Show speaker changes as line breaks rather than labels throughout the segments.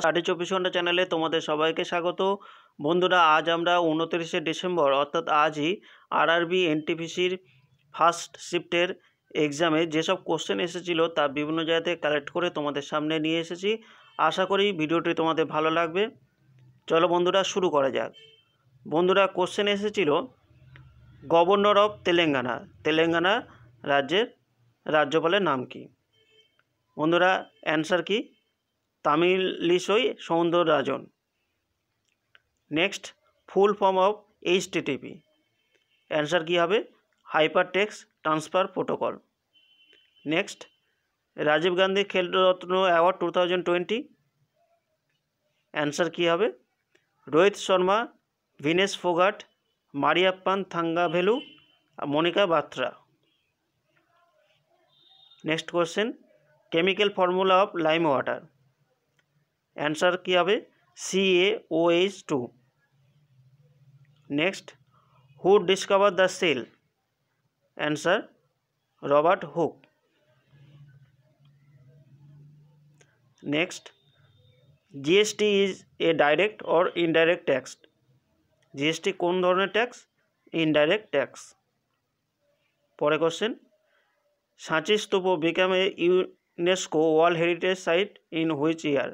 সাড়ে 24 ঘন্টা চ্যানেলে তোমাদের সবাইকে স্বাগত। বন্ধুরা, আজ আমরা 29শে ডিসেম্বর অর্থাৎ আজই আরআরবি এনটিপিসির ফার্স্ট শিফটের এক্সামে যেসব কোশ্চেন এসেছিলো তা বিভিন্ন জায়গা থেকে কালেক্ট করে তোমাদের সামনে নিয়ে এসেছি। আশা করি ভিডিওটি তোমাদের ভালো লাগবে। চলো বন্ধুরা, শুরু করা যাক। বন্ধুরা, কোশ্চেন এসেছিল গভর্নর অফ তেলেঙ্গানা রাজ্যের রাজ্যপালের নাম কি? বন্ধুরা, অ্যান্সার কি? Tamilisai Soundararajan. Next, full form of HTTP। Answer কী হবে? Hypertext transfer protocol. Next, Rajiv Gandhi Khel Ratna 2020। Answer কী হবে? Rohit Sharma, Vinesh Phogat, Mariyappan Thangavelu, Manika Batra. Next question, chemical formula of lime water. Answer কী হবে? CaOH2। Next, who discover the cell? Answer Robert Hooke. Next, GST is a direct or indirect tax? GST কোন ধরনের ট্যাক্স? Indirect tax. পরে question, সাঁচি Stupa became a UNESCO world heritage site in which year?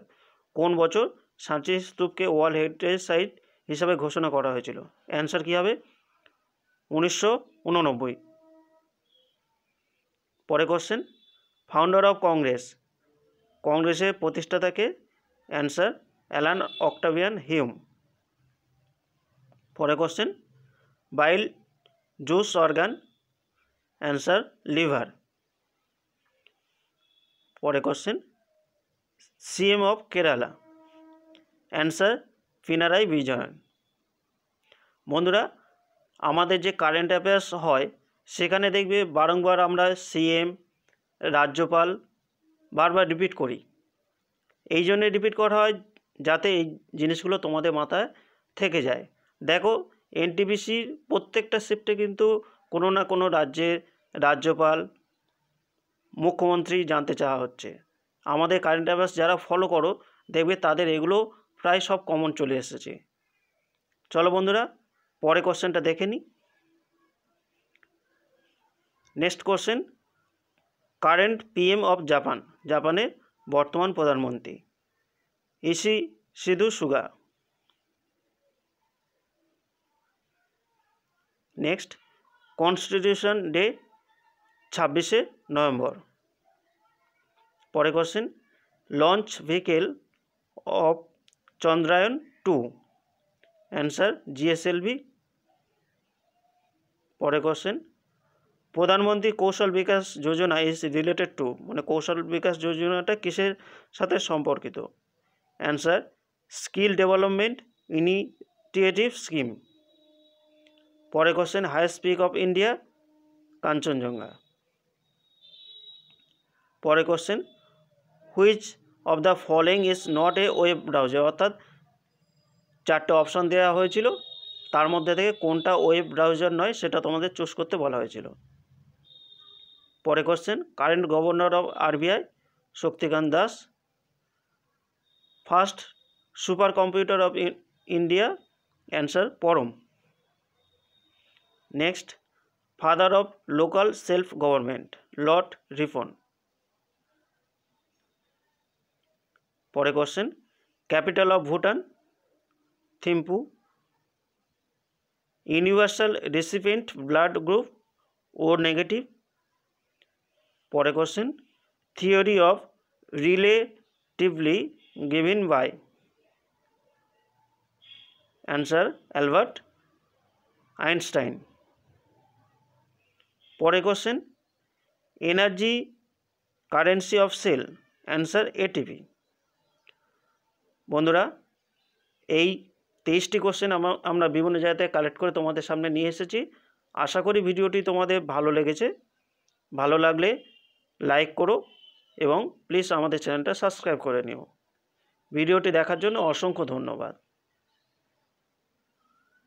কোন বছর সাঁচি স্তূপকে ওয়ার্ল্ড হেরিটেজ সাইট হিসাবে ঘোষণা করা হয়েছিল? অ্যান্সার কী হবে? 1989। পরে কোশ্চেন, ফাউন্ডার অফ কংগ্রেসের প্রতিষ্ঠাতাকে? Answer Allan Octavian Hume. পরে question, bile juice organ? Answer liver. পরে question, CM of Kerala? Answer Pinarayi Vijayan. বন্ধুরা, আমাদের যে কারেন্ট অ্যাফেয়ার্স হয় সেখানে দেখবে বারংবার আমরা CM, রাজ্যপাল বারবার রিপিট করি। এই জন্যে রিপিট করা হয় যাতে এই জিনিসগুলো তোমাদের মাথায় থেকে যায়। দেখো, এনটিপিসির প্রত্যেকটা শিফটে কিন্তু কোনো না কোনো রাজ্যের রাজ্যপাল, মুখ্যমন্ত্রী জানতে চাওয়া হচ্ছে। আমাদের কারেন্ট অ্যাফেয়ার্স যারা ফলো করো দেখবে তাদের এগুলো প্রায় সব কমন চলে এসেছে। চলো বন্ধুরা, পরে কোশ্চেনটা দেখে নিই। Next question, current PM of জাপানের বর্তমান প্রধানমন্ত্রী? Yoshihide Suga. Next, constitution day 26শে নভেম্বর। পরে question, launch vehicle of Chandrayaan 2? Answer GSLV। পরে কোশ্চেন, প্রধানমন্ত্রী Kaushal Vikas Yojana is related to? মানে কৌশল বিকাশ যোজনাটা কিসের সাথে সম্পর্কিত? Answer skill development initiative scheme. পরে question, highest peak of India? Kanchenjunga. পরে question, which of the following is not a web browser? অর্থাৎ 4টে অপশান দেওয়া হয়েছিল, তার মধ্যে থেকে কোনটা ওয়েব ব্রাউজার নয় সেটা তোমাদের চুজ করতে বলা হয়েছিল। পরে question, current governor of RBI? Shaktikanta Das. First super computer of India? Answer Param. Next, father of local self government? Lord Ripon. পরে question, capital of Bhutan? Thimphu. Universal recipient blood group? O negative. পরে question, theory of relatively given by? Answer Albert Einstein. পরে question, energy currency of cell? Answer ATP। বন্ধুরা, এই 23টি question আমরা বিভিন্ন জায়গা থেকে collect করে তোমাদের সামনে নিয়ে এসেছি। আশা করি ভিডিওটি তোমাদের ভালো লেগেছে। ভালো লাগলে লাইক করো এবং প্লিজ আমাদের চ্যানেলটা সাবস্ক্রাইব করে নিও। ভিডিওটি দেখার জন্য অসংখ্য ধন্যবাদ।